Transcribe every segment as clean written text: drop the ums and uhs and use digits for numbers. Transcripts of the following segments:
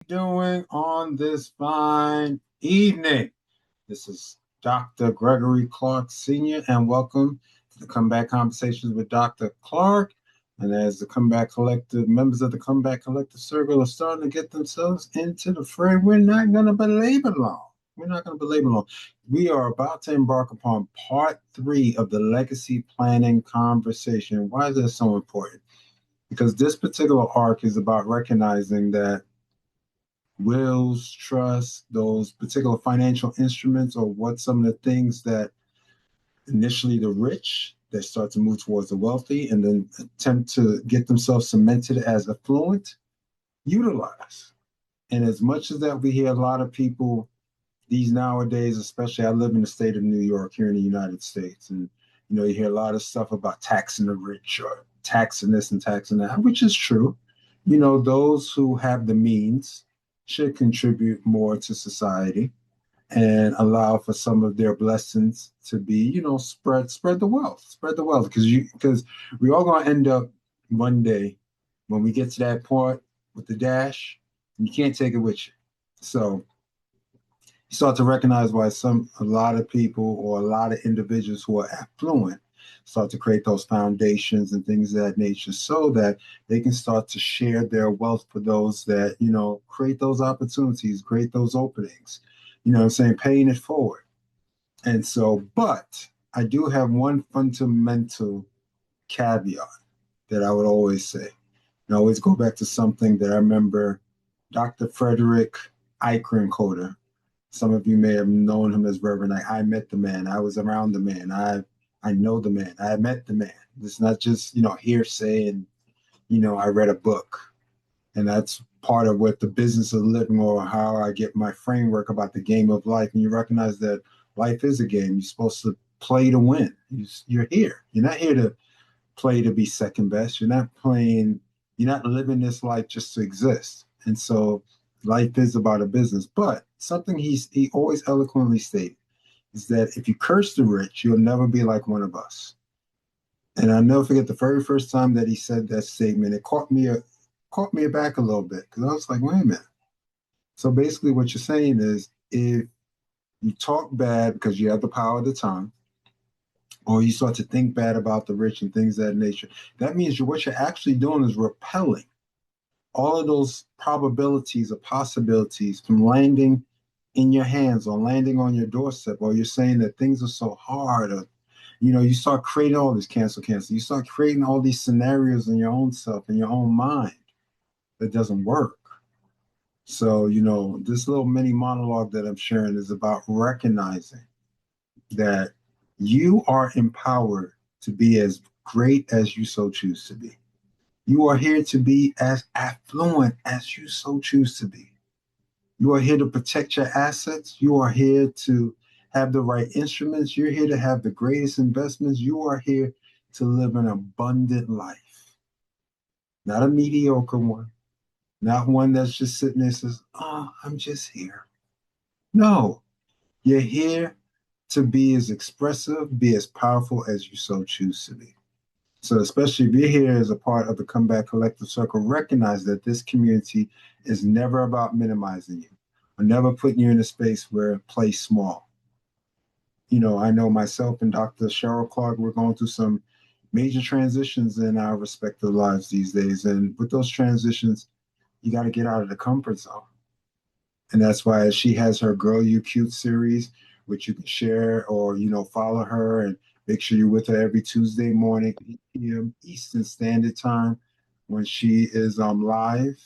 Doing on this fine evening? This is Dr. Gregory Clarke Sr., and welcome to the Comeback Conversations with Dr. Clarke. And as the Comeback Collective, members of the Comeback Collective Circle are starting to get themselves into the fray, we're not going to belabor long. We're not going to belabor long. We are about to embark upon part three of the legacy planning conversation. Why is that so important? Because this particular arc is about recognizing that wills, trusts, those particular financial instruments, or what some of the things that initially the rich that start to move towards the wealthy and then attempt to get themselves cemented as affluent utilize. And as much as that, we hear a lot of people these nowadays, especially I live in the state of New York here in the United States, and you hear a lot of stuff about taxing the rich or taxing this and taxing that, which is true. Those who have the means should contribute more to society and allow for some of their blessings to be, spread the wealth, because we all gonna end up one day when we get to that point with the dash, you can't take it with you. So you start to recognize why a lot of people or a lot of individuals who are affluent start to create those foundations and things of that nature so that they can start to share their wealth for those that, create those opportunities, create those openings, I'm saying, paying it forward. And so, but I do have one fundamental caveat that I would always say. And I always go back to something that I remember Dr. Frederick Eichencoder. Some of you may have known him as Reverend. I met the man. I was around the man. I know the man. I met the man. It's not just hearsay and I read a book, and that's part of what the business of living or how I get my framework about the game of life. And you recognize that life is a game. You're supposed to play to win. You're here. You're not here to play to be second best. You're not playing. You're not living this life just to exist. And so life is about a business. But something he always eloquently stated is that if you curse the rich, you'll never be like one of us. And I'll never forget the very first time that he said that statement. It caught me aback a little bit because I was like, wait a minute. So basically, what you're saying is if you talk bad because you have the power of the tongue, or you start to think bad about the rich and things of that nature, that means what you're actually doing is repelling all of those probabilities or possibilities from landing in your hands or landing on your doorstep, or you're saying that things are so hard, or you start creating all this cancel. You start creating all these scenarios in your own self, in your own mind that doesn't work. So, this little mini monologue that I'm sharing is about recognizing that you are empowered to be as great as you so choose to be. You are here to be as affluent as you so choose to be. You are here to protect your assets. You are here to have the right instruments. You're here to have the greatest investments. You are here to live an abundant life, not a mediocre one, not one that's just sitting there and says, oh, I'm just here. No, you're here to be as expressive, be as powerful as you so choose to be. So, especially if you're here as a part of the Comeback Collective Circle, recognize that this community is never about minimizing you or never putting you in a space where play small. I know myself and Dr. Cheryl Clark, we're going through some major transitions in our respective lives these days. And with those transitions, you got to get out of the comfort zone. And that's why she has her Girl You Cute series, which you can share or, follow her and make sure you're with her every Tuesday morning, 8 p.m. Eastern Standard Time when she is live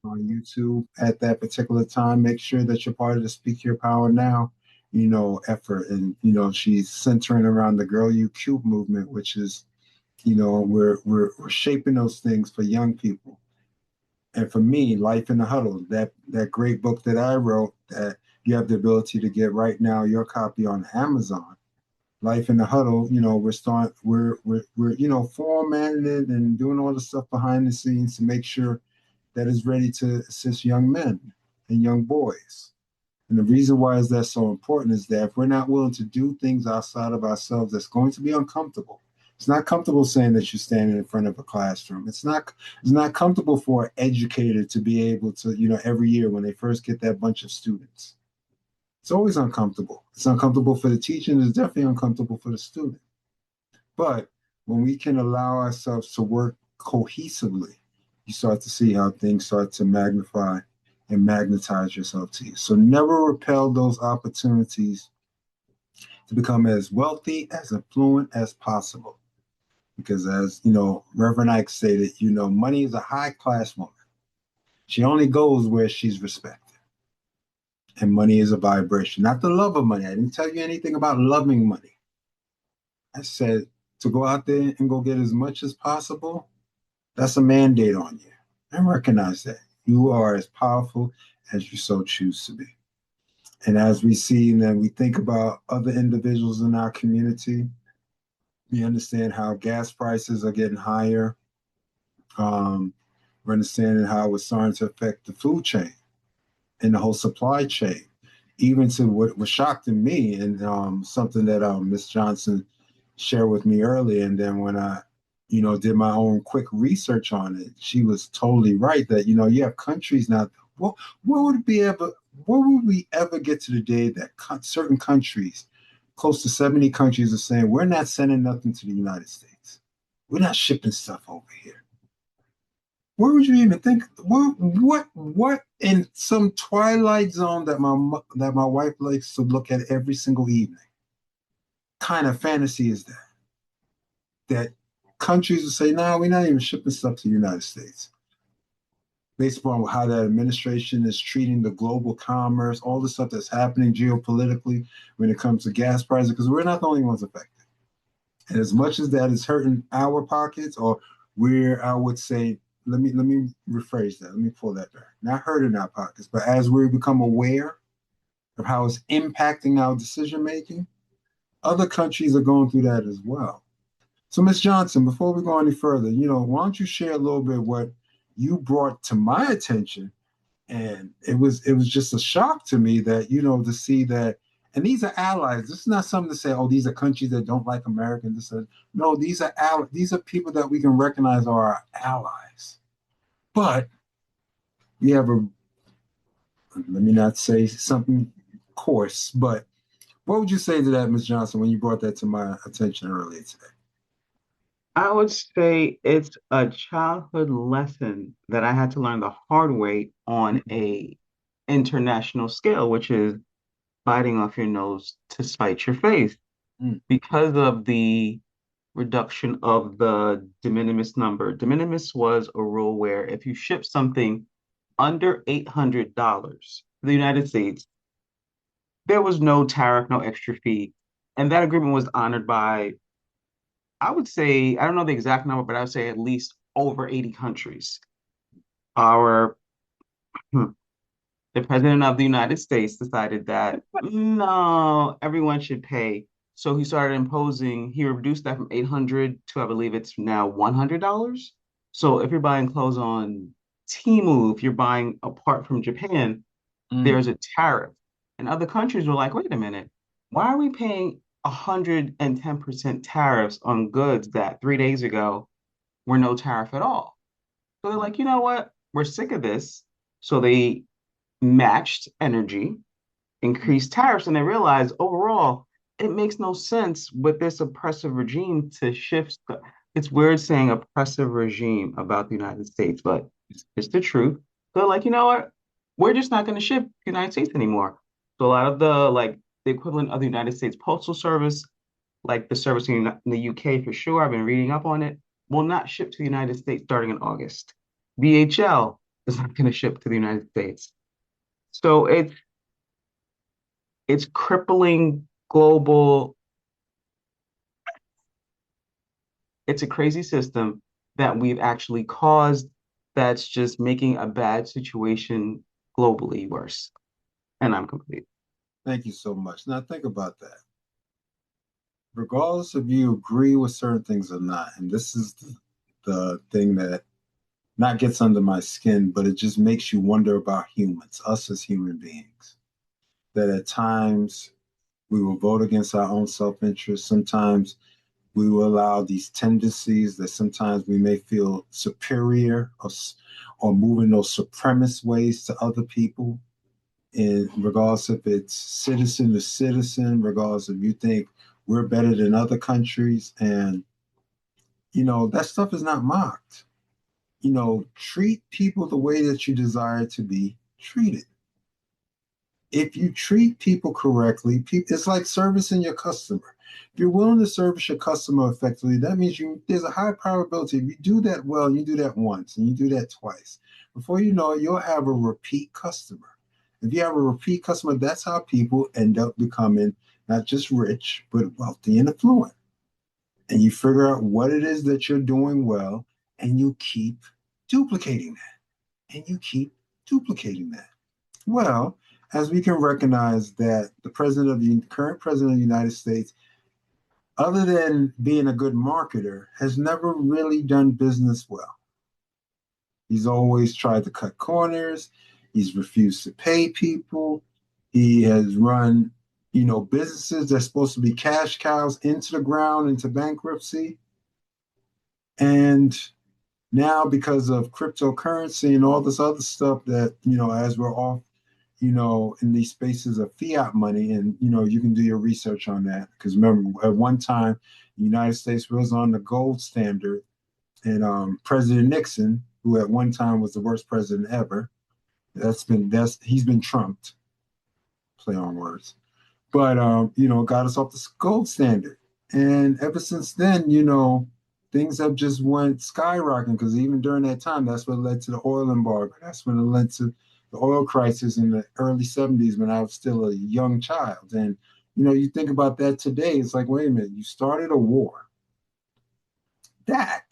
on YouTube at that particular time. Make sure that you're part of the Speak Your Power Now, effort. And, she's centering around the Girl You Cute movement, which is, we're shaping those things for young people. And for me, Life in the Huddle, that great book that I wrote that you have the ability to get right now, your copy on Amazon. Life in the Huddle, we're formatting it and doing all the stuff behind the scenes to make sure that is ready to assist young men and young boys. And the reason why is that so important is that if we're not willing to do things outside of ourselves, that's going to be uncomfortable. It's not comfortable saying that you're standing in front of a classroom. It's not comfortable for an educator to be able to, every year when they first get that bunch of students. It's always uncomfortable. It's uncomfortable for the teacher, and it's definitely uncomfortable for the student. But when we can allow ourselves to work cohesively, you start to see how things start to magnify and magnetize yourself to you. So never repel those opportunities to become as wealthy, as affluent as possible. Because as Reverend Ike stated, money is a high class woman. She only goes where she's respected. And money is a vibration, not the love of money. I didn't tell you anything about loving money. I said to go out there and go get as much as possible. That's a mandate on you. And recognize that you are as powerful as you so choose to be. And as we see and then we think about other individuals in our community, we understand how gas prices are getting higher. We're understanding how it's starting to affect the food chain and the whole supply chain, even to what was shocking me and something that Ms. Johnson shared with me earlier. And then when I, did my own quick research on it, she was totally right that, you have countries now. What would be ever? What would we ever get to the day that certain countries, close to 70 countries, are saying we're not sending nothing to the United States. We're not shipping stuff over here. Where would you even think? What in some twilight zone that my wife likes to look at every single evening? Kind of fantasy is that? That countries will say, "No, we're not even shipping stuff to the United States," based upon how that administration is treating the global commerce, all the stuff that's happening geopolitically when it comes to gas prices, because we're not the only ones affected. And as much as that is hurting our pockets, or where I would say, let me rephrase that. Let me pull that back. Not hurting our pockets, but as we become aware of how it's impacting our decision making, other countries are going through that as well. So, Ms. Johnson, before we go any further, why don't you share a little bit what you brought to my attention? And it was just a shock to me that, to see that, and these are allies. This is not something to say, oh, these are countries that don't like Americans. No, these are these are people that we can recognize are our allies. But we have let me not say something coarse, but what would you say to that, Ms. Johnson, when you brought that to my attention earlier today? I would say it's a childhood lesson that I had to learn the hard way on a international scale, which is biting off your nose to spite your face. Mm, Because of the reduction of the de minimis number. De minimis was a rule where if you ship something under $800 to the United States, there was no tariff, no extra fee. And that agreement was honored by, I would say, I don't know the exact number, but I would say at least over 80 countries. Our the president of the United States decided that no, everyone should pay. So he started imposing, he reduced that from 800 to I believe it's now $100. So if you're buying clothes on Temu, if you're buying apart from Japan, mm, there's a tariff. And other countries were like, wait a minute, why are we paying 110% tariffs on goods that 3 days ago were no tariff at all? So they're like, you know what? We're sick of this. So they matched energy, mm, increased tariffs, and they realized overall it makes no sense with this oppressive regime to shift. It's weird saying oppressive regime about the United States, but it's the truth. They're like, you know what? We're just not going to ship the United States anymore. So a lot of the equivalent of the United States Postal Service, like the service in the UK for sure, I've been reading up on it, will not ship to the United States starting in August. DHL is not going to ship to the United States. So it's crippling global. It's a crazy system that we've actually caused that's just making a bad situation globally worse. And I'm complete. thank you so much. Now think about that. Regardless if you agree with certain things or not, and this is the thing that not gets under my skin, but it just makes you wonder about humans, us as human beings. That at times we will vote against our own self-interest. Sometimes We will allow these tendencies that sometimes we may feel superior or moving those supremacist ways to other people, in regardless if it's citizen to citizen, regardless if you think we're better than other countries. And, that stuff is not mocked. Treat people the way that you desire to be treated. If you treat people correctly, it's like servicing your customer. If you're willing to service your customer effectively, that means there's a high probability if you do that well, and you do that once and you do that twice, before you know it, you'll have a repeat customer. If you have a repeat customer, that's how people end up becoming not just rich, but wealthy and affluent. And you figure out what it is that you're doing well, and you keep duplicating that, and you keep duplicating that. Well, as we can recognize that the current president of the United States, other than being a good marketer, has never really done business well. He's always tried to cut corners. He's refused to pay people. He has run, businesses that's supposed to be cash cows into the ground, into bankruptcy. And now, because of cryptocurrency and all this other stuff that, as we're off, in these spaces of fiat money, and, you can do your research on that. Because remember, at one time, the United States was on the gold standard, and President Nixon, who at one time was the worst president ever, he's been trumped, play on words, but got us off the gold standard. And ever since then, things have just went skyrocketing, because even during that time, that's what led to the oil embargo. That's when it led to the oil crisis in the early 70s, when I was still a young child. And you think about that today, it's like, wait a minute, you started a war that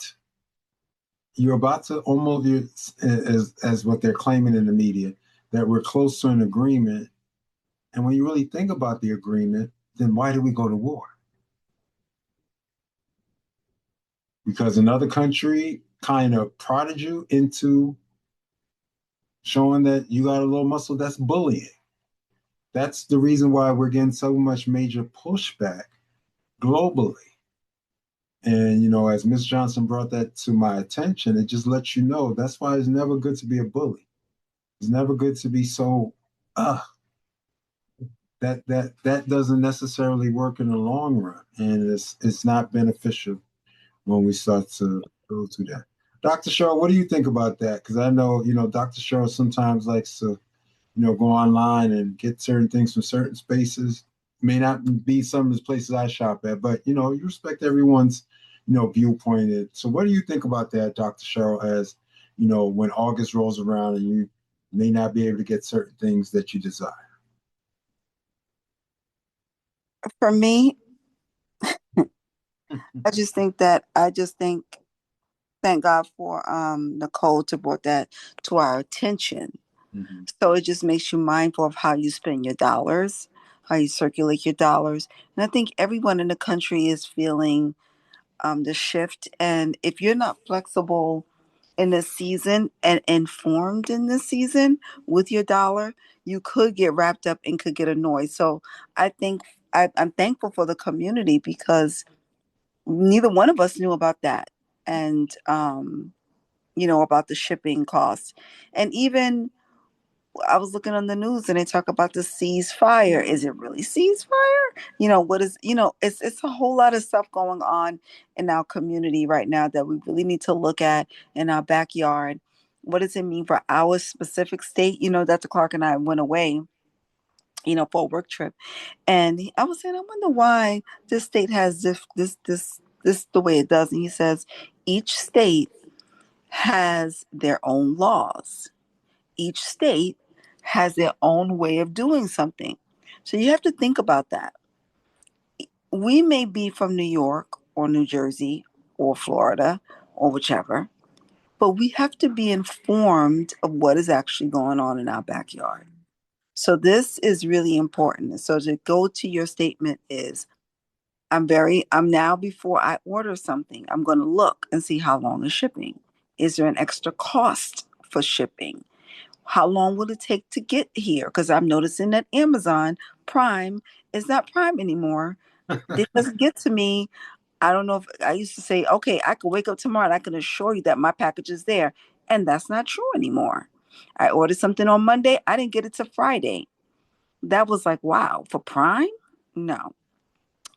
you're about to almost, as what they're claiming in the media, that we're close to an agreement. And when you really think about the agreement, then why do we go to war? Because another country kind of prodded you into showing that you got a little muscle. That's bullying. That's the reason why we're getting so much major pushback globally. And, as Miss Johnson brought that to my attention, it just lets you know that's why it's never good to be a bully. It's never good to be so, that doesn't necessarily work in the long run. And it's not beneficial when we start to go through that. Dr. Shaw, what do you think about that? Because I know, Dr. Shaw sometimes likes to, go online and get certain things from certain spaces. It may not be some of the places I shop at, but, you respect everyone's, viewpoint. So what do you think about that, Dr. Shaw, as, when August rolls around and you may not be able to get certain things that you desire? For me, I just think thank God for Nicole to brought that to our attention. Mm-hmm. So it just makes you mindful of how you spend your dollars, how you circulate your dollars. And I think everyone in the country is feeling the shift. And if you're not flexible in this season and informed in this season with your dollar, you could get wrapped up and could get annoyed. So I think I'm thankful for the community, because neither one of us knew about that. And, about the shipping costs. And even I was looking on the news and they talk about the ceasefire. Is it really ceasefire? What is, it's a whole lot of stuff going on in our community right now that we really need to look at in our backyard. What does it mean for our specific state? Dr. Clark and I went away, for a work trip. And I was saying, I wonder why this state has this the way it does. And he says, each state has their own laws. Each state has their own way of doing something. So you have to think about that. We may be from New York or New Jersey or Florida or whichever, but we have to be informed of what is actually going on in our backyard. So this is really important. So to go to your statement is, I'm now, before I order something, I'm going to look and see how long is shipping. Is there an extra cost for shipping? How long will it take to get here? Because I'm noticing that Amazon Prime is not Prime anymore. It doesn't get to me I don't know if I used to say, okay, I could wake up tomorrow and I can assure you that my package is there. And that's not true anymore. I ordered something on Monday. I didn't get it till Friday. That was like, wow, for Prime? No.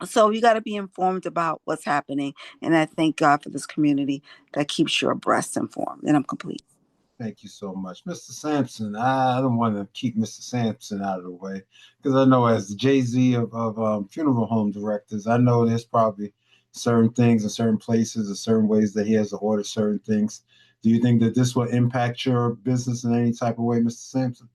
So you got to be informed about what's happening. And I thank God for this community that keeps your breast informed. And I'm complete. Thank you so much. Mr. Sampson, I don't want to keep Mr. Sampson out of the way because I know as the Jay-Z of funeral home directors, I know there's probably certain things in certain places or certain ways that he has to order certain things. Do you think that this will impact your business in any type of way, Mr. Sampson?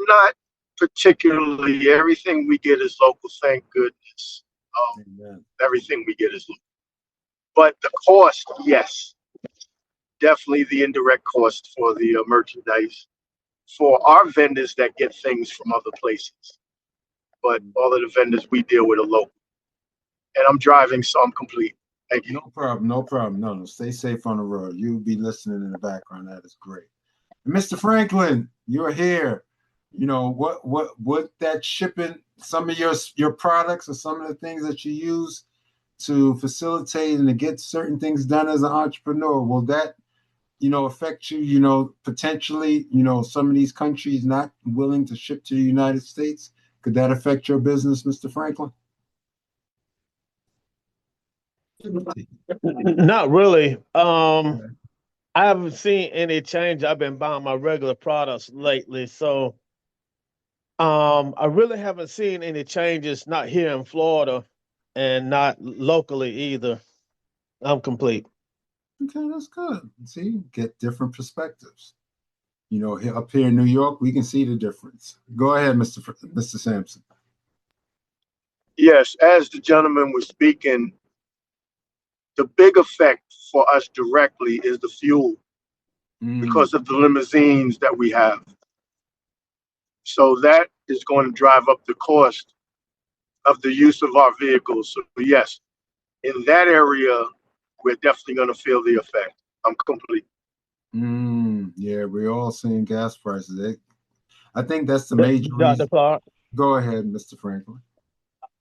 Not particularly. Everything we get is local, thank goodness. Amen. Everything we get is local. But the cost, yes, definitely the indirect cost for the merchandise for our vendors that get things from other places. But all of the vendors we deal with are local. And I'm driving, so I'm complete. Thank you. No problem. No problem. No. Stay safe on the road. You'll be listening in the background. That is great. And Mr. Franklin, you're here. You know what that shipping, some of your products or some of the things that you use to facilitate and to get certain things done as an entrepreneur, will that affect you, potentially, some of these countries not willing to ship to the United States? Could that affect your business, Mr. Franklin? Not really. I haven't seen any change. I've been buying my regular products lately, so I really haven't seen any changes. Not here in Florida, and not locally either. I'm complete. Okay, that's good. See, get different perspectives. Up here in New York, we can see the difference. Go ahead, Mr. Sampson. Yes, as the gentleman was speaking, the big effect for us directly is the fuel because of the limousines that we have. So that is going to drive up the cost of the use of our vehicles. So yes, in that area, we're definitely going to feel the effect. I'm complete. Yeah, we're all seeing gas prices. I think that's the major Dr. reason. Clark, Go ahead, Mr. Franklin.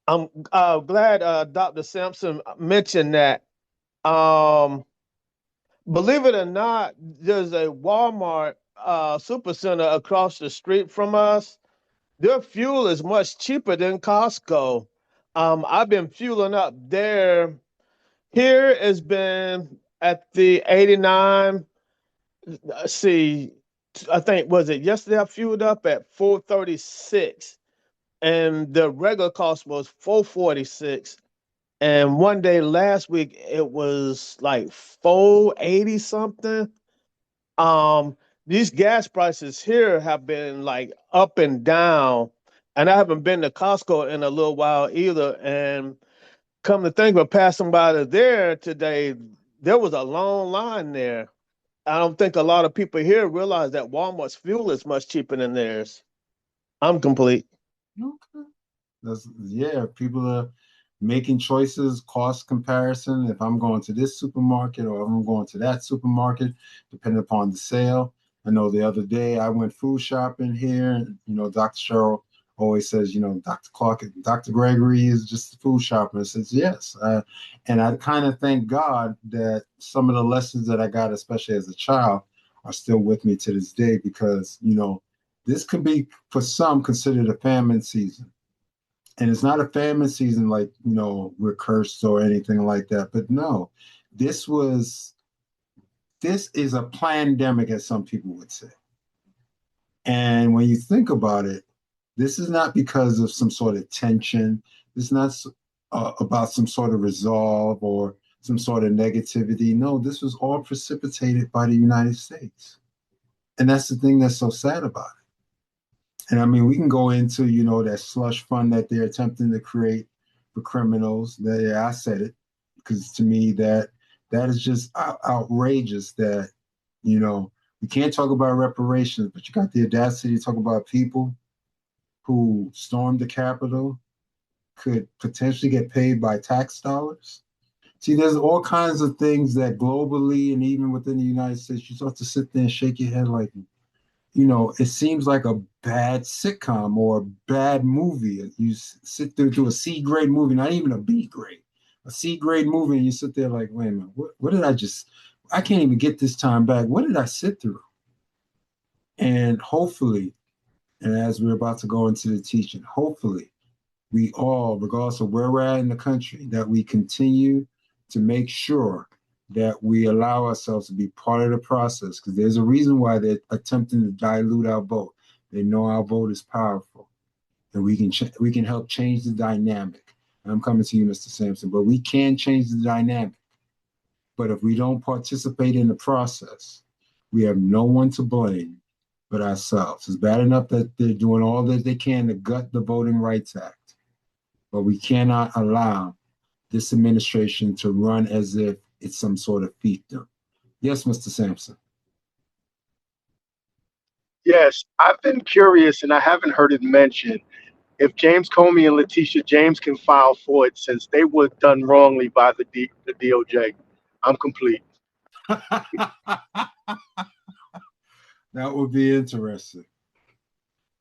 I'm glad Dr. Sampson mentioned that. Um, Believe it or not, there's a Walmart supercenter across the street from us. Their fuel is much cheaper than Costco. I've been fueling up there. Here has been at the 89. Let's see, I think was it yesterday I fueled up at 436, and the regular cost was 446. And one day last week it was like 480 something. Um, these gas prices here have been like up and down, and I haven't been to Costco in a little while either. And come to think of it, passing by there today, there was a long line there. I don't think a lot of people here realize that Walmart's fuel is much cheaper than theirs. I'm complete. Okay. People are making choices, cost comparison. If I'm going to this supermarket or if I'm going to that supermarket, depending upon the sale. I know the other day I went food shopping here, and Dr. Cheryl always says, Dr. Clark, Dr. Gregory is just a food shopper. And says yes, and I kind of thank God that some of the lessons that I got, especially as a child, are still with me to this day because this could be for some considered a famine season. And it's not a famine season like, we're cursed or anything like that. But no, this is a pandemic, as some people would say. And when you think about it, this is not because of some sort of tension. This is not about some sort of resolve or some sort of negativity. No, this was all precipitated by the United States. And that's the thing that's so sad about it. And I mean, we can go into, that slush fund that they're attempting to create for criminals. I said it, because to me that is just outrageous that, we can't talk about reparations, but you got the audacity to talk about people who stormed the Capitol could potentially get paid by tax dollars. See, there's all kinds of things that globally and even within the United States, you start to sit there and shake your head like, it seems like a bad sitcom or a bad movie. You sit there through a C grade movie, not even a B grade, a C grade movie, and you sit there like, wait a minute, what did I can't even get this time back. What did I sit through? And hopefully, and as we're about to go into the teaching, hopefully we all, regardless of where we're at in the country, that we continue to make sure that we allow ourselves to be part of the process, because there's a reason why they're attempting to dilute our vote. They know our vote is powerful, and we can help change the dynamic. And I'm coming to you, Mr. Sampson, but we can change the dynamic. But if we don't participate in the process, we have no one to blame but ourselves. It's bad enough that they're doing all that they can to gut the Voting Rights Act, but we cannot allow this administration to run as if it's some sort of fiefdom. Yes, Mr. Sampson. Yes, I've been curious and I haven't heard it mentioned. If James Comey and Letitia James can file for it since they were done wrongly by the DOJ. I'm complete. That would be interesting.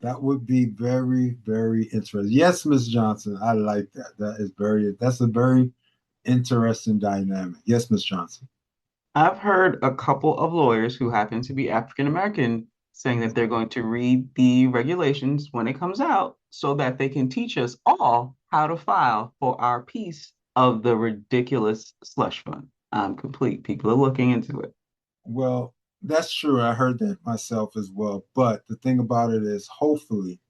That would be very, very interesting. Yes, Ms. Johnson, I like that. That's a very interesting dynamic. Yes, Ms. Johnson. I've heard a couple of lawyers who happen to be African American saying that they're going to read the regulations when it comes out so that they can teach us all how to file for our piece of the ridiculous slush fund. I'm complete. People are looking into it. Well, that's true. I heard that myself as well. But the thing about it is, hopefully,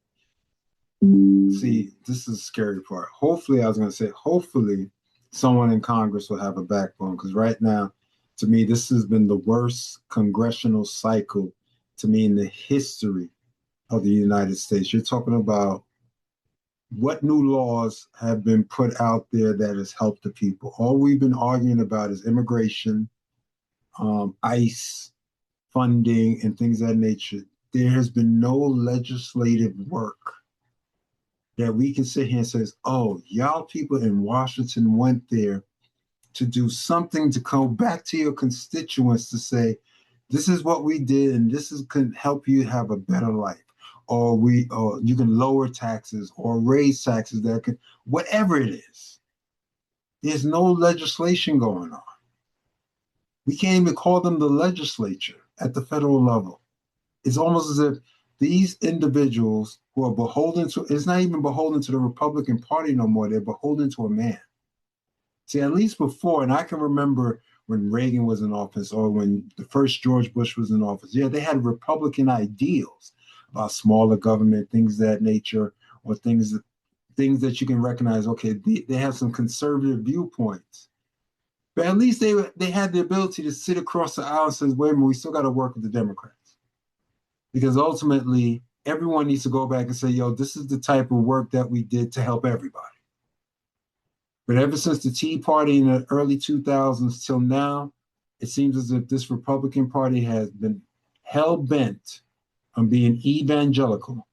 see, this is the scary part. Hopefully, I was going to say, hopefully, someone in Congress will have a backbone. Because right now, to me, this has been the worst congressional cycle to me in the history of the United States. You're talking about what new laws have been put out there that has helped the people. All we've been arguing about is immigration, ICE, funding, and things of that nature. There has been no legislative work that we can sit here and say, oh, y'all people in Washington went there to do something to go back to your constituents to say, this is what we did, and this is can help you have a better life. Or you can lower taxes or raise taxes that can, whatever it is. There's no legislation going on. We can't even call them the legislature at the federal level. It's almost as if these individuals who are beholden to, it's not even beholden to the Republican Party no more, they're beholden to a man. See, at least before, and I can remember when Reagan was in office or when the first George Bush was in office, yeah, they had Republican ideals about smaller government, things of that nature, or things that you can recognize, okay, they have some conservative viewpoints. But at least they had the ability to sit across the aisle and say, wait a minute, we still got to work with the Democrats. Because ultimately, everyone needs to go back and say, yo, this is the type of work that we did to help everybody. But ever since the Tea Party in the early 2000s till now, it seems as if this Republican Party has been hell-bent on being evangelical.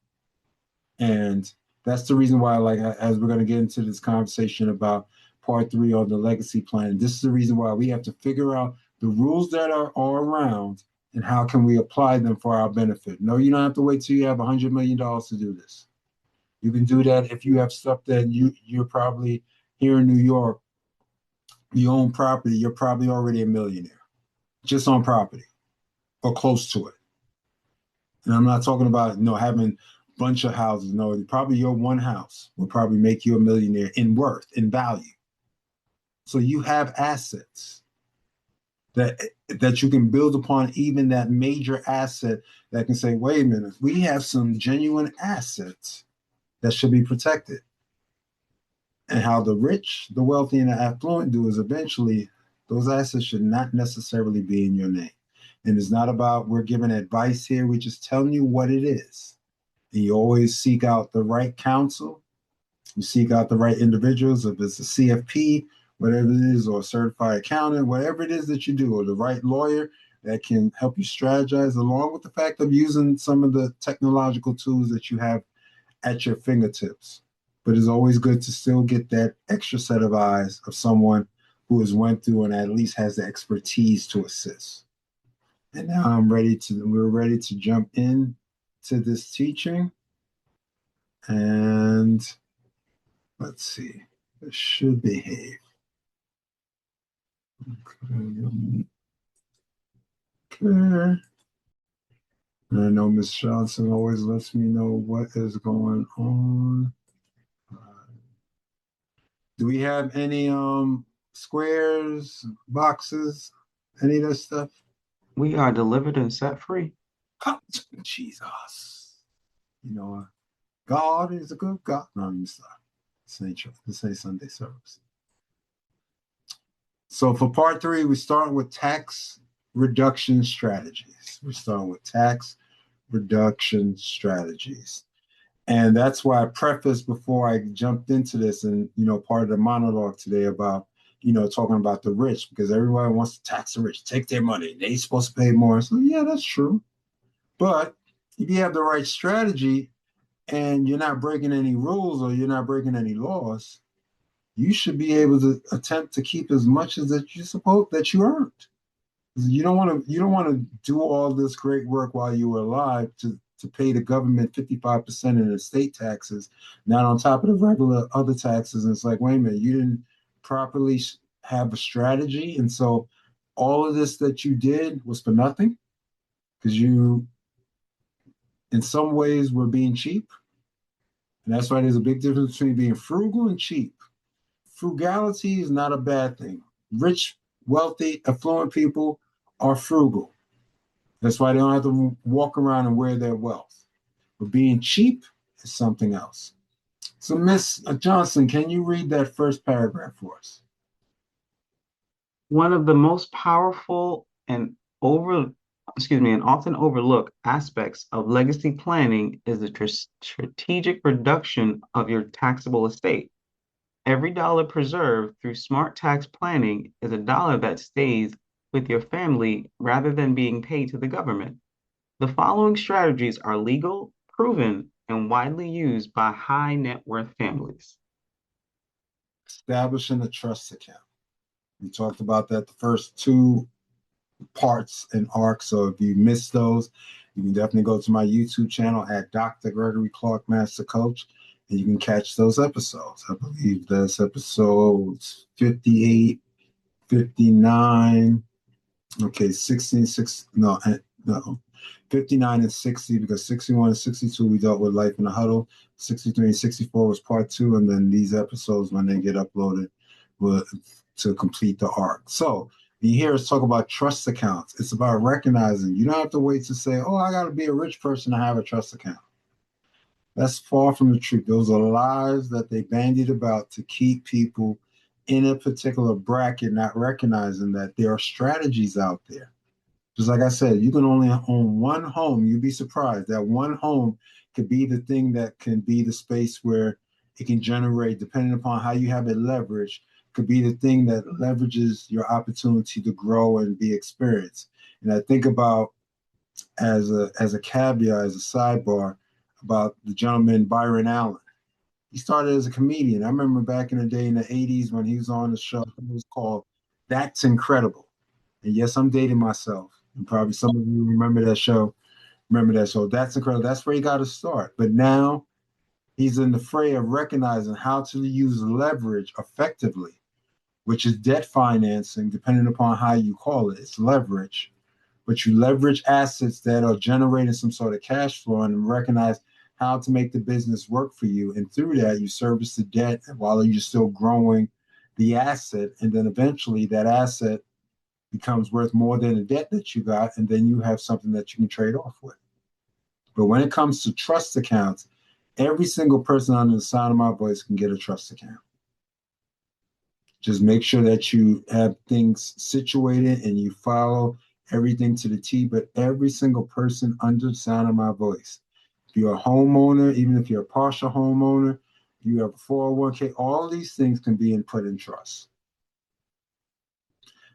And that's the reason why, like, as we're going to get into this conversation about part 3 on the legacy plan, this is the reason why we have to figure out the rules that are around and how can we apply them for our benefit. No, you don't have to wait till you have $100 million to do this. You can do that if you have stuff that you're probably here in New York, you own property, you're probably already a millionaire just on property or close to it. And I'm not talking about having a bunch of houses. No, probably your one house will probably make you a millionaire in worth, in value. So you have assets that you can build upon, even that major asset that can say, wait a minute, we have some genuine assets that should be protected. And how the rich, the wealthy, and the affluent do is eventually those assets should not necessarily be in your name. And it's not about we're giving advice here. We're just telling you what it is. And you always seek out the right counsel. You seek out the right individuals, if it's a CFP, whatever it is, or a certified accountant, whatever it is that you do, or the right lawyer that can help you strategize, along with the fact of using some of the technological tools that you have at your fingertips. But it's always good to still get that extra set of eyes of someone who has went through and at least has the expertise to assist. And now we're ready to jump in to this teaching. And let's see, it should behave. Okay. And I know Miss Johnson always lets me know what is going on. Do we have any squares, boxes, any of that stuff? We are delivered and set free. Jesus. You know, God is a good God. No, I'm sorry. This ain't Sunday service. So for part 3, we start with tax reduction strategies. We're starting with tax reduction strategies. And that's why I prefaced before I jumped into this and, part of the monologue today about, talking about the rich, because everybody wants to tax the rich, take their money. They're supposed to pay more. So yeah, that's true. But if you have the right strategy and you're not breaking any rules or you're not breaking any laws, you should be able to attempt to keep as much as that you earned. You don't want to do all this great work while you were alive to pay the government 55% in estate taxes, not on top of the regular other taxes. And it's like, wait a minute, you didn't properly have a strategy. And so all of this that you did was for nothing because you, in some ways, were being cheap. And that's why there's a big difference between being frugal and cheap. Frugality is not a bad thing. Rich, wealthy, affluent people are frugal. That's why they don't have to walk around and wear their wealth. But being cheap is something else. So, Miss Johnson, can you read that first paragraph for us? One of the most powerful and often overlooked aspects of legacy planning is the strategic reduction of your taxable estate. Every dollar preserved through smart tax planning is a dollar that stays with your family rather than being paid to the government. The following strategies are legal, proven, and widely used by high net worth families. Establishing a trust account. We talked about that the first 2 parts and arcs. So if you missed those, you can definitely go to my YouTube channel at Dr. Gregory Clarke Master Coach, and you can catch those episodes. I believe that's episodes 58, 59, okay, 16, 6, no, 59 and 60, because 61 and 62 we dealt with life in a huddle. 63 and 64 was part 2, and then these episodes, when they get uploaded, will to complete the arc. So you hear us talk about trust accounts. It's about recognizing you don't have to wait to say, oh, I got to be a rich person to have a trust account. That's far from the truth. Those are lies that they bandied about to keep people in a particular bracket, not recognizing that there are strategies out there. Just like I said, you can only own one home. You'd be surprised that one home could be the thing that can be the space where it can generate, depending upon how you have it leveraged, could be the thing that leverages your opportunity to grow and be experienced. And I think about as a caveat, as a sidebar, about the gentleman Byron Allen. He started as a comedian. I remember back in the day in the 80s when he was on the show, it was called That's Incredible. And yes, I'm dating myself. And probably some of you remember that show. That's incredible. That's where he got to start. But now he's in the fray of recognizing how to use leverage effectively, which is debt financing, depending upon how you call it. It's leverage. But you leverage assets that are generating some sort of cash flow and recognize how to make the business work for you. And through that, you service the debt while you're still growing the asset. And then eventually that asset becomes worth more than the debt that you got, and then you have something that you can trade off with. But when it comes to trust accounts, every single person under the sound of my voice can get a trust account. Just make sure that you have things situated and you follow everything to the T, but every single person under the sound of my voice, if you're a homeowner, even if you're a partial homeowner, you have a 401k, all these things can be put in trust.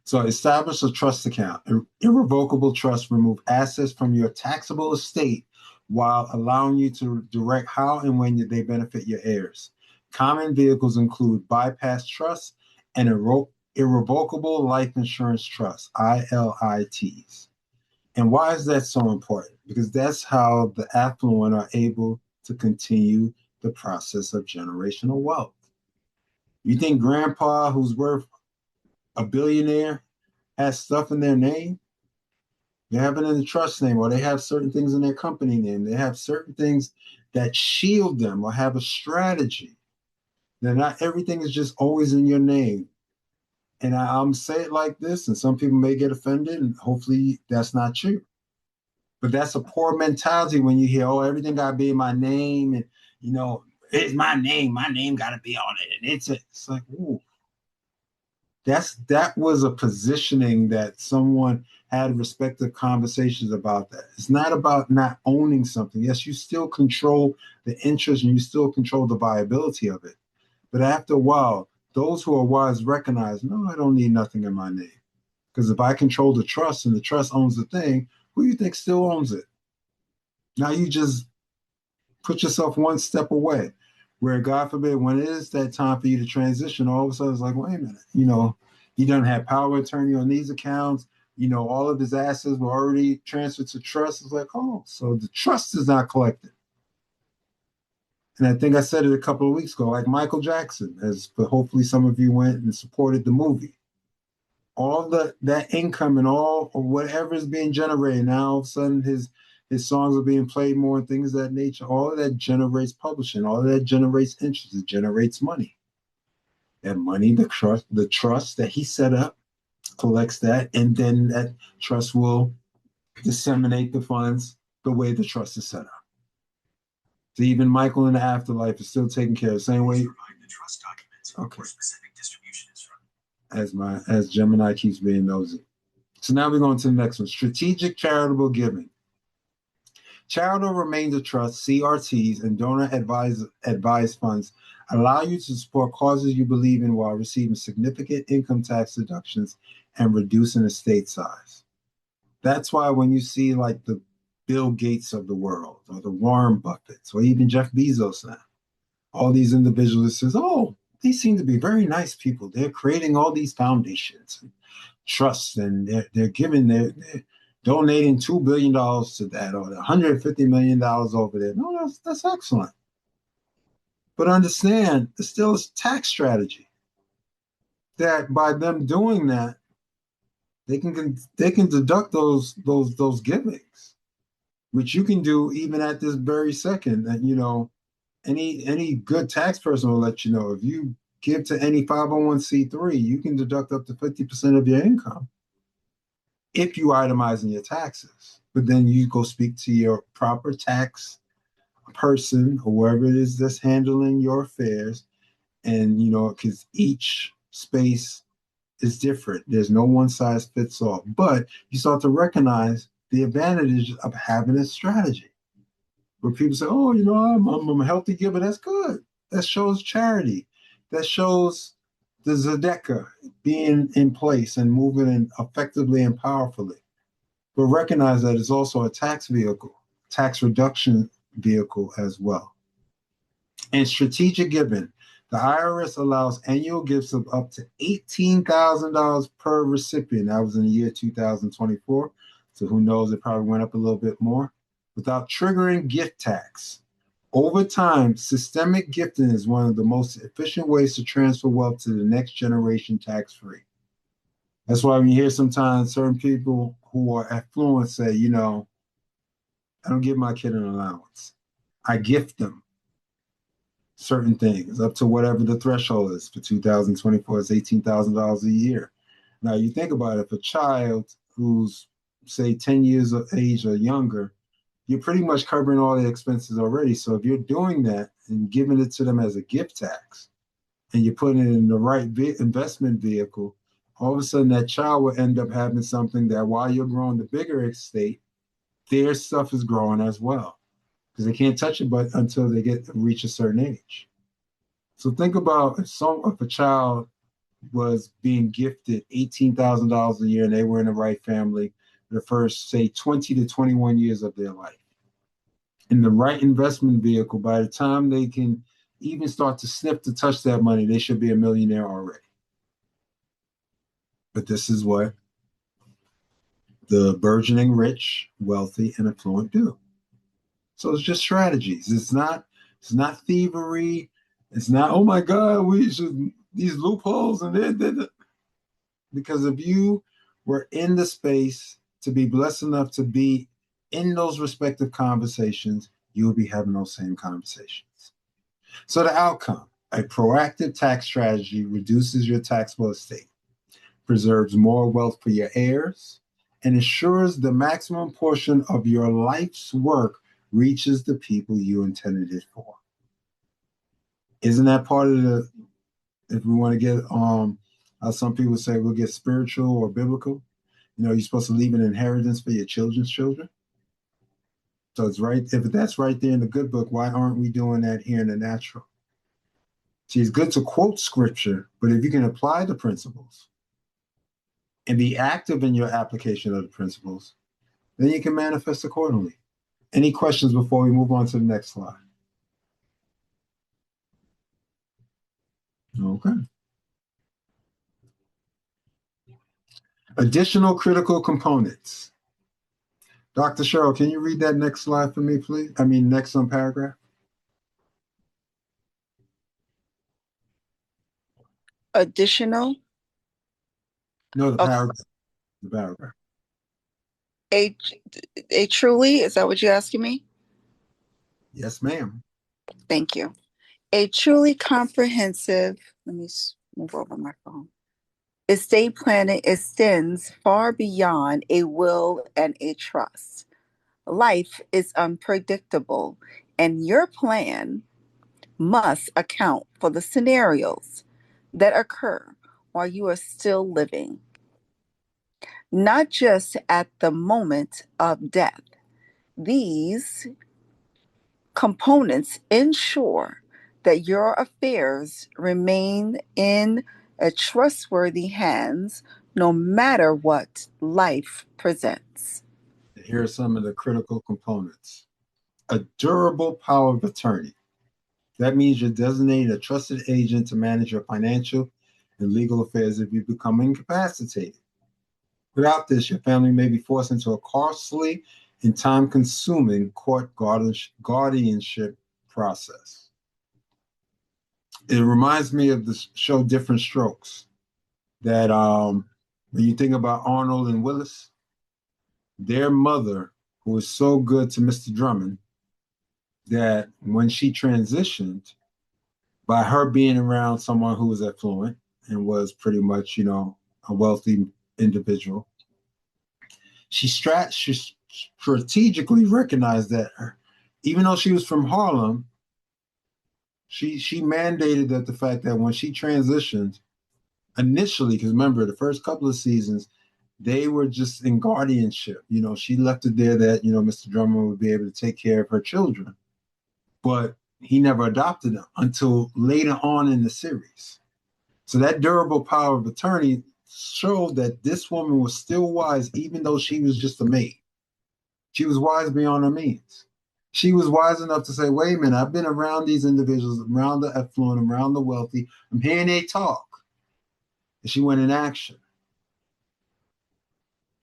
So establish a trust account. Irrevocable trust remove assets from your taxable estate while allowing you to direct how and when they benefit your heirs. Common vehicles include bypass trusts and irrevocable life insurance trusts, ILITs. And why is that so important? Because that's how the affluent are able to continue the process of generational wealth. You think grandpa, who's worth a billionaire, has stuff in their name? They have it in the trust name, or they have certain things in their company name. They have certain things that shield them or have a strategy. Now, not everything is just always in your name. And I'm say it like this, and some people may get offended, and hopefully that's not true. But that's a poor mentality when you hear, oh, everything got to be in my name, and it's my name. My name got to be on it, and it's like, ooh, that was a positioning that someone had respective conversations about that. It's not about not owning something. Yes, you still control the interest and you still control the viability of it. But after a while, those who are wise recognize, no, I don't need nothing in my name. Because if I control the trust and the trust owns the thing, who do you think still owns it? Now you just put yourself one step away, where God forbid, when it is that time for you to transition, all of a sudden it's like, wait a minute, he doesn't have power of attorney on these accounts. All of his assets were already transferred to trust. It's like, oh, so the trust is not collected. And I think I said it a couple of weeks ago, like Michael Jackson, but hopefully some of you went and supported the movie. All that income and all or whatever is being generated, now all of a sudden his songs are being played more and things of that nature. All of that generates publishing. All of that generates interest. It generates money. That money, the trust that he set up, collects that, and then that trust will disseminate the funds the way the trust is set up. So even Michael in the afterlife is still taken care of the same way. Okay. As Gemini keeps being nosy. So now we're going to the next one. Strategic charitable giving. Charitable remains of trust, CRTs, and donor advised funds allow you to support causes you believe in while receiving significant income tax deductions and reducing estate size. That's why when you see like the Bill Gates of the world, or the Warren Buffetts, or even Jeff Bezos now, all these individuals says, oh, these seem to be very nice people. They're creating all these foundations and trusts, and they're donating $2 billion to that, or $150 million over there. No, that's excellent. But understand, it's still a tax strategy that by them doing that, they can deduct those givings, which you can do even at this very second. That any good tax person will let you know, if you give to any 501c3, you can deduct up to 50% of your income if you itemize in your taxes. But then you go speak to your proper tax person, or whoever it is that's handling your affairs, and because each space is different. There's no one size fits all. But you start to recognize the advantage of having a strategy. Where people say, oh, I'm a healthy giver. That's good. That shows charity. That shows the Zedekah being in place and moving in effectively and powerfully. But recognize that it's also a tax vehicle, tax reduction vehicle as well. And strategic giving. The IRS allows annual gifts of up to $18,000 per recipient. That was in the year 2024. So who knows, it probably went up a little bit more. Without triggering gift tax. Over time, systemic gifting is one of the most efficient ways to transfer wealth to the next generation tax-free. That's why when you hear sometimes certain people who are affluent say, I don't give my kid an allowance. I gift them certain things up to whatever the threshold is. For 2024, it's $18,000 a year. Now you think about it, if a child who's say 10 years of age or younger, you're pretty much covering all the expenses already. So if you're doing that and giving it to them as a gift tax, and you're putting it in the right investment vehicle, all of a sudden that child will end up having something that while you're growing the bigger estate, their stuff is growing as well. Because they can't touch it but until they reach a certain age. So think about if a child was being gifted $18,000 a year and they were in the right family the first, say, 20 to 21 years of their life. In the right investment vehicle, by the time they can even start to sniff to touch that money, they should be a millionaire already. But this is what the burgeoning rich, wealthy, and affluent do. So it's just strategies. It's not thievery. It's not, oh my God, we should these loopholes and then because if you were in the space to be blessed enough to be in those respective conversations, you'll be having those same conversations. So the outcome, a proactive tax strategy reduces your taxable estate, preserves more wealth for your heirs, and ensures the maximum portion of your life's work reaches the people you intended it for. Isn't that part of the, if we want to get, some people say we'll get spiritual or biblical, you're supposed to leave an inheritance for your children's children. So it's right, if that's right there in the good book, why aren't we doing that here in the natural? See, it's good to quote scripture, but if you can apply the principles and be active in your application of the principles, then you can manifest accordingly. Any questions before we move on to the next slide? Okay. Additional critical components. Dr. Cheryl, can you read that next slide for me, please? Next paragraph. Additional? No, the paragraph. The paragraph. A truly, is that what you're asking me? Yes, ma'am. Thank you. A truly comprehensive, let me move over my phone. Estate planning extends far beyond a will and a trust. Life is unpredictable, and your plan must account for the scenarios that occur while you are still living, not just at the moment of death. These components ensure that your affairs remain in a trustworthy hands no matter what life presents. Here are some of the critical components. A durable power of attorney. That means you're designating a trusted agent to manage your financial and legal affairs if you become incapacitated. Without this, your family may be forced into a costly and time-consuming court guardianship process. It reminds me of the show Different Strokes, that when you think about Arnold and Willis, their mother, who was so good to Mr. Drummond, that when she transitioned, by her being around someone who was affluent and was pretty much, a wealthy individual, she strategically recognized that even though she was from Harlem, she mandated that the fact that when she transitioned initially, because remember the first couple of seasons, they were just in guardianship. She left it there that, Mr. Drummond would be able to take care of her children, but he never adopted them until later on in the series. So that durable power of attorney showed that this woman was still wise, even though she was just a maid. She was wise beyond her means. She was wise enough to say, wait a minute, I've been around these individuals, around the affluent, around the wealthy. I'm hearing they talk. And she went in action.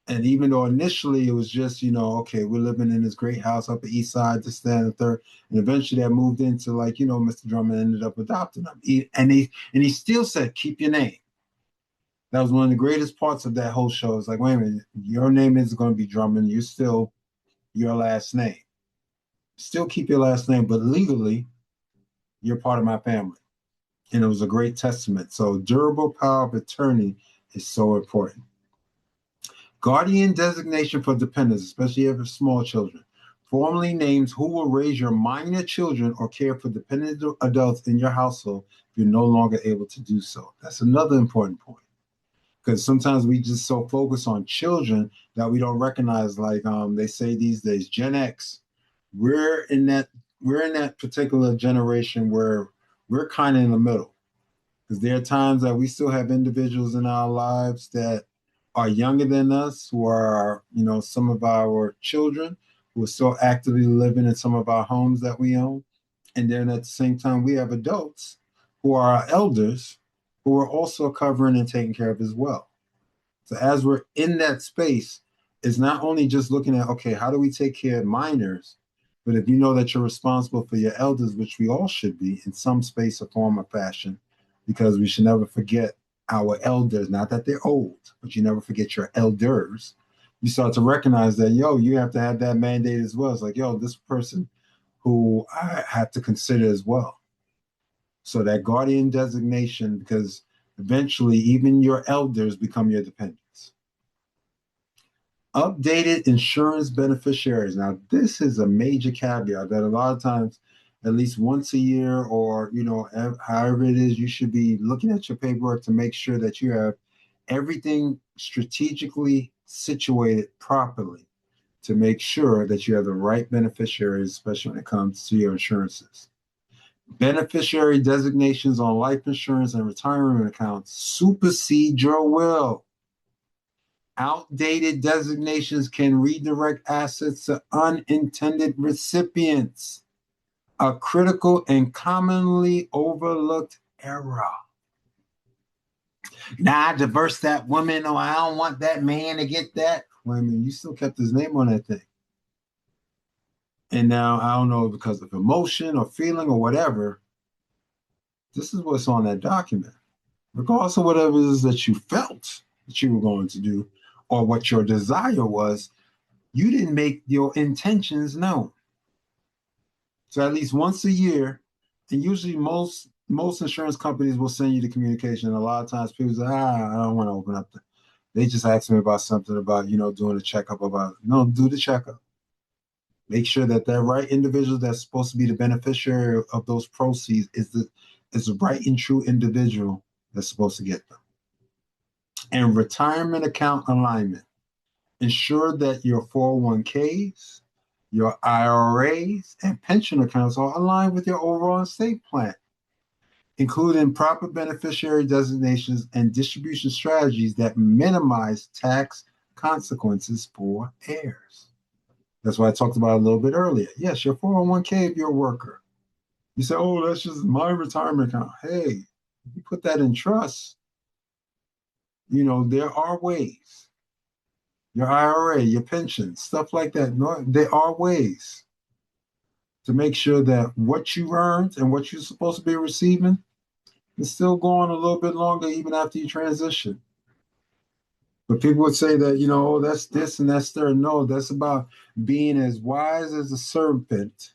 And even though initially it was just, okay, we're living in this great house up the east side, this, that, and the third. And eventually that moved into Mr. Drummond ended up adopting them. And he still said, keep your name. That was one of the greatest parts of that whole show. It's like, wait a minute, your name is going to be Drummond. You're still your last name. Still keep your last name, but legally, you're part of my family. And it was a great testament. So durable power of attorney is so important. Guardian designation for dependents, especially if it's small children, formally names who will raise your minor children or care for dependent adults in your household if you're no longer able to do so. That's another important point. Because sometimes we just so focus on children that we don't recognize, like they say these days, Gen X. We're in that particular generation where we're kind of in the middle. Because there are times that we still have individuals in our lives that are younger than us, who are, some of our children who are still actively living in some of our homes that we own. And then at the same time, we have adults who are our elders who are also covering and taking care of as well. So as we're in that space, is not only just looking at, okay, how do we take care of minors, but if you know that you're responsible for your elders, which we all should be in some space or form or fashion, because we should never forget our elders, not that they're old, but you never forget your elders. You start to recognize that, yo, you have to have that mandate as well. It's like, yo, this person who I have to consider as well. So that guardian designation, because eventually even your elders become your dependents. Updated insurance beneficiaries. Now, this is a major caveat that a lot of times, at least once a year, or however it is, you should be looking at your paperwork to make sure that you have everything strategically situated properly to make sure that you have the right beneficiaries, especially when it comes to your insurances. Beneficiary designations on life insurance and retirement accounts supersede your will. Outdated designations can redirect assets to unintended recipients, a critical and commonly overlooked error. Now, I divorced that woman, or I don't want that man to get that. Well, I mean, you still kept his name on that thing. And now, I don't know, because of emotion or feeling or whatever, this is what's on that document. Regardless of whatever it is that you felt that you were going to do or what your desire was, you didn't make your intentions known. So at least once a year, and usually most insurance companies will send you the communication. A lot of times people say, I don't want to open up. They just ask me about something about, doing a checkup about, no, do the checkup. Make sure that right individual that's supposed to be the beneficiary of those proceeds is the right and true individual that's supposed to get them. And retirement account alignment. Ensure that your 401ks, your IRAs, and pension accounts are aligned with your overall estate plan, including proper beneficiary designations and distribution strategies that minimize tax consequences for heirs. That's what I talked about a little bit earlier. Yes, your 401k if you're a worker. You say, oh, that's just my retirement account. Hey, you put that in trust. There are ways. Your IRA, your pension, stuff like that. No, there are ways to make sure that what you earned and what you're supposed to be receiving is still going a little bit longer even after you transition. But people would say that, oh, that's this and that's there. No, that's about being as wise as a serpent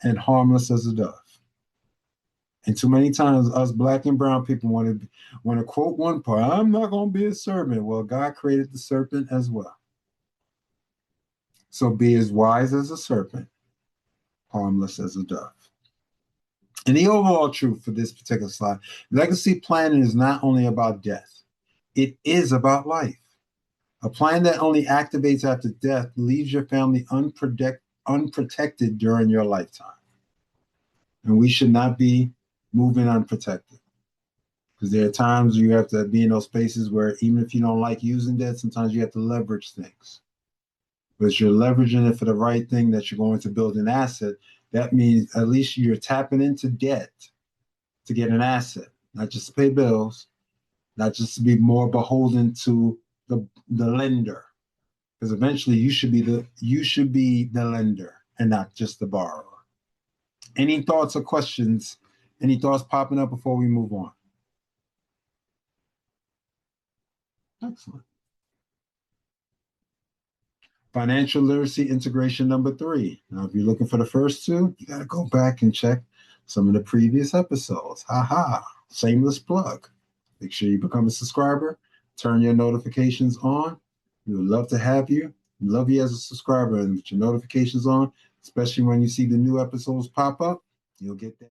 and harmless as a dove. And too many times us black and brown people want to quote one part, I'm not going to be a serpent. Well, God created the serpent as well. So be as wise as a serpent, harmless as a dove. And the overall truth for this particular slide, legacy planning is not only about death, it is about life. A plan that only activates after death leaves your family unprotected during your lifetime. And we should not be moving unprotected. Because there are times you have to be in those spaces where even if you don't like using debt, sometimes you have to leverage things. But you're leveraging it for the right thing that you're going to build an asset. That means at least you're tapping into debt to get an asset, not just to pay bills, not just to be more beholden to the lender. Because eventually you should be the lender and not just the borrower. Any thoughts or questions? Any thoughts popping up before we move on? Excellent. Financial literacy integration number 3. Now, if you're looking for the first 2, you got to go back and check some of the previous episodes. Shameless plug. Make sure you become a subscriber. Turn your notifications on. We would love to have you. We love you as a subscriber, and with your notifications on, especially when you see the new episodes pop up, you'll get that.